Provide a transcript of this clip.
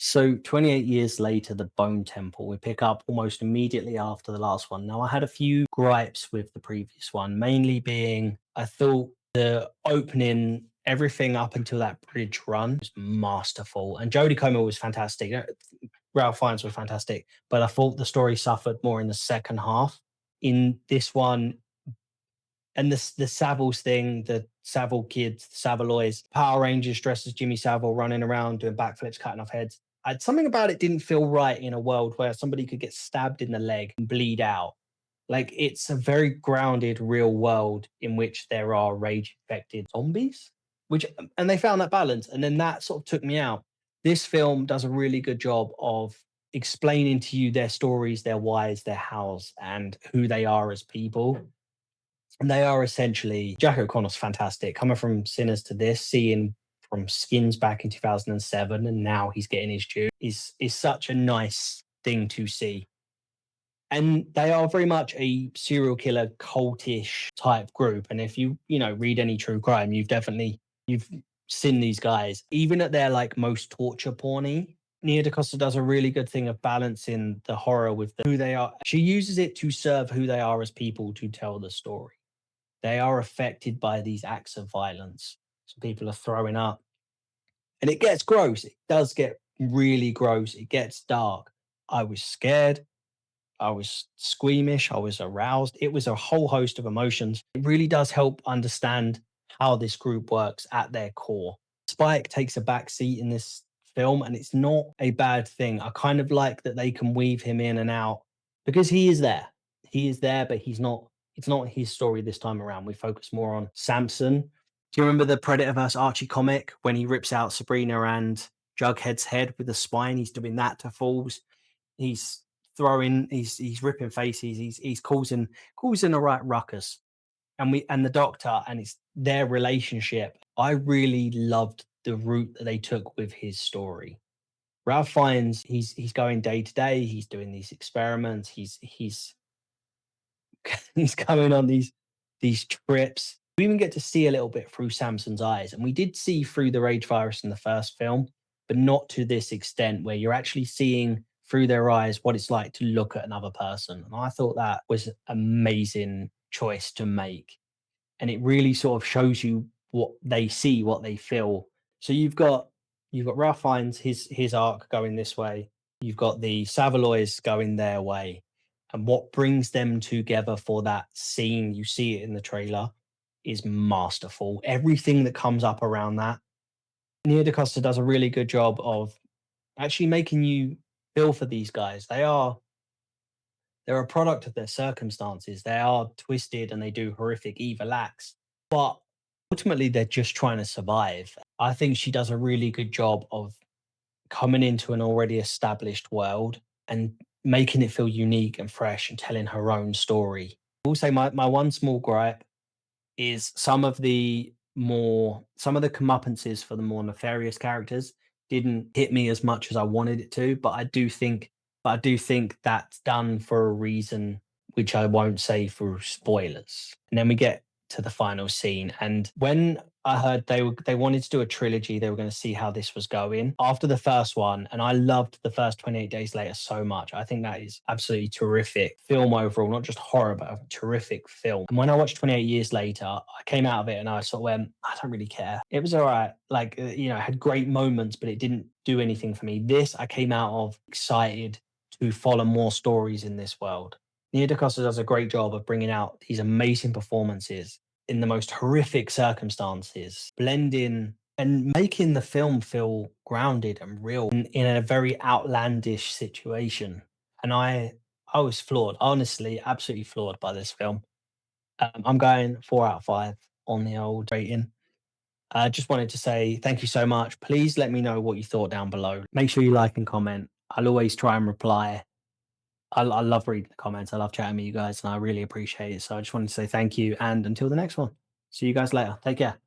So 28 years later, the Bone Temple, we pick up almost immediately after the last one. Now, I had a few gripes with the previous one, mainly being I thought the opening, everything up until that bridge run was masterful. And Jodie Comer was fantastic. Ralph Fiennes was fantastic. But I thought the story suffered more in the second half. In this one, and the Saviles thing, the Savile kids, the Saviloids, Power Rangers dressed as Jimmy Savile running around doing backflips, cutting off heads. Something about it didn't feel right in a world where somebody could get stabbed in the leg and bleed out. Like it's a very grounded real world in which there are rage infected zombies, which and they found that balance. And then that sort of took me out. This film does a really good job of explaining to you their stories, their whys, their hows, and who they are as people. And they are essentially Jack O'Connor's fantastic. Coming from Sinners to this, seeing from Skins back in 2007, and now he's getting his due is such a nice thing to see. And they are very much a serial killer cultish type group. And if you read any true crime, you've seen these guys. Even at their like most torture porny, Nia DaCosta does a really good thing of balancing the horror with who they are. She uses it to serve who they are as people to tell the story. They are affected by these acts of violence. So people are throwing up. And it gets gross. It does get really gross. It gets dark. I was scared. I was squeamish. I was aroused. It was a whole host of emotions. It really does help understand how this group works at their core. Spike takes a back seat in this film, and it's not a bad thing. I kind of like that they can weave him in and out because he is there. He is there, but he's not. It's not his story this time around. We focus more on Samson. Do you remember the Predator vs. Archie comic when he rips out Sabrina and Jughead's head with the spine? He's doing that to Falls. He's throwing, he's ripping faces, he's causing a right ruckus. And the Doctor and it's their relationship. I really loved the route that they took with his story. Ralph Fiennes, he's going day to day, he's doing these experiments, he's he's going on these trips. We even get to see a little bit through Samson's eyes. And we did see through the rage virus in the first film, but not to this extent where you're actually seeing through their eyes what it's like to look at another person. And I thought that was an amazing choice to make. And it really sort of shows you what they see, what they feel. So you've got Ralph Fiennes, his arc going this way. You've got the Saviloids going their way. And what brings them together for that scene, you see it in the trailer, is masterful. Everything that comes up around that. Nia DaCosta does a really good job of actually making you feel for these guys. They're a product of their circumstances. They are twisted and they do horrific evil acts. But ultimately, they're just trying to survive. I think she does a really good job of coming into an already established world and making it feel unique and fresh and telling her own story. I will say my one small gripe is some of the comeuppances for the more nefarious characters didn't hit me as much as I wanted it to, but I do think that's done for a reason, which I won't say for spoilers. And then we get to the final scene. And when I heard they wanted to do a trilogy, they were going to see how this was going after the first one. And I loved the first 28 Days Later so much. I think that is absolutely terrific film overall, not just horror, but a terrific film. And when I watched 28 Years Later, I came out of it and I sort of went, I don't really care. It was all right. Like, it had great moments, but it didn't do anything for me. This, I came out of excited to follow more stories in this world. Nia DaCosta does a great job of bringing out these amazing performances in the most horrific circumstances, blending and making the film feel grounded and real in a very outlandish situation. And I was floored, honestly, absolutely floored by this film. I'm going 4 out of 5 on the old rating. I just wanted to say thank you so much. Please let me know what you thought down below. Make sure you like and comment. I'll always try and reply. I love reading the comments. I love chatting with you guys, and I really appreciate it. So I just wanted to say thank you, and until the next one. See you guys later. Take care.